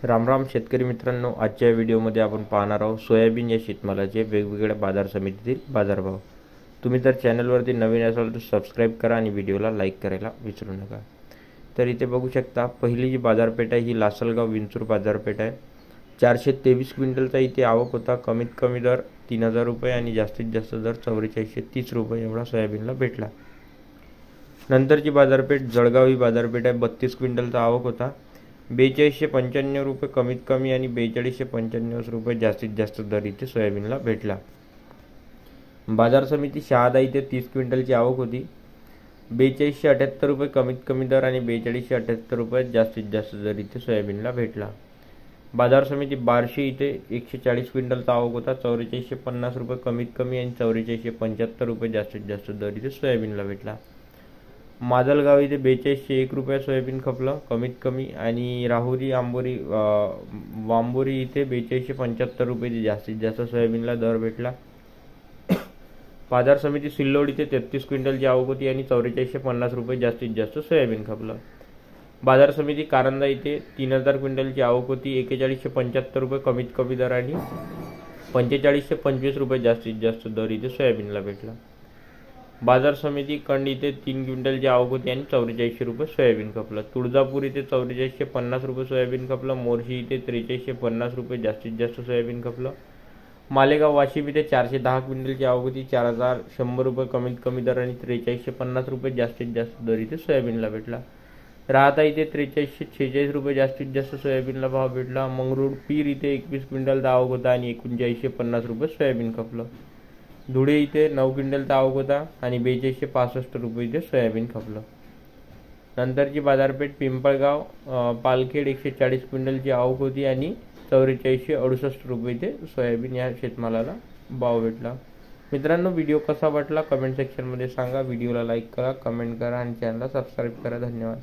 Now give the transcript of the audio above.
राम राम शेतकरी मित्रांनो, आजच्या व्हिडिओमध्ये आपण पाहणार आहोत सोयाबीन या शेतमालाचे वेगवेगळ्या बाजार समितीतील बाजारभाव। तुम्ही जर चॅनलवरती नवीन असाल तर सबस्क्राईब करा आणि व्हिडिओला लाईक करायला विसरू नका। तर इथे बघू शकता, पहिली जी बाजारपेठ आहे ही लासलगाव विंचूर बाजारपेठ आहे। 423 क्विंटलचा इथे आवक होता। कमीत कमी दर 3000 रुपये आणि जास्तीत जास्त दर 4430 रुपये एवढा सोयाबीनला भेटला। नंतरची बाजारपेठ जळगाव ही बाजारपेठ आहे। 32 क्विंटलचा आवक होता। 4295 रुपये कमीत कमी आणि 4295 रुपये जास्तीत जास्त दर इथे सोयाबीनला भेटला। बाजार समिती शहादा इथे 30 क्विंटलची आवक होती। 4278 रुपये कमीत कमी दर आणि 4278 रुपये जास्तीत जास्त दर इथे सोयाबीनला भेटला। बाजार समिती बार्शी इथे 140 क्विंटलचा आवक होता। 4450 रुपये कमीत कमी आणि 4475 रुपये जास्तीत जास्त दर इथे सोयाबीनला भेटला। माजलगाव इथे 4201 रुपये सोयाबीन खपलं कमीत कमी आणि राहुरी आंबोरी वांबोरी इथे 4275 रुपये जास्तीत जास्त सोयाबीनला दर भेटला। बाजार समिती सिल्लोड इथे 33 क्विंटलची आवक होती आणि 4450 रुपये जास्तीत जास्त सोयाबीन खपलं। बाजार समिती कारंजा इथे 3000 क्विंटलची आवक होती। 4175 रुपये कमीत कमी दर आणि 4525 रुपये जास्तीत जास्त दर इथे सोयाबीनला भेटला। बाजार समिती कंड इथे 3 क्विंटलची आवक होती आणि 4400 रुपये सोयाबीन खपलं। तुळजापूर इथे 4450 रुपये सोयाबीन खपलं। मोर्शी इथे 4350 रुपये जास्तीत जास्त सोयाबीन खपलं। मालेगाव वाशिम इथे 410 क्विंटलची आवक होती। 4100 रुपये कमीत कमी दर आणि 4350 रुपये जास्तीत जास्त दर इथे सोयाबीनला भेटला। राहता इथे 4346 रुपये जास्तीत जास्त सोयाबीनला भाव भेटला। मंगरुळ पीर इथे 21 क्विंटलचा आवक होता आणि 4950 रुपये सोयाबीन खपलं। धुळे इथे 9 क्विंटलचा आवक होता आणि 4265 रुपये इथे सोयाबीन खपलं। नंतरची बाजारपेठ पिंपळगाव पालखेड 140 क्विंटलची आवक होती आणि 4468 रुपये इथे सोयाबीन या शेतमालाला भाव भेटला। मित्रांनो, व्हिडिओ कसा वाटला कमेंट सेक्शनमध्ये सांगा। व्हिडिओला लाईक करा, कमेंट करा आणि चॅनलला सबस्क्राईब करा। धन्यवाद।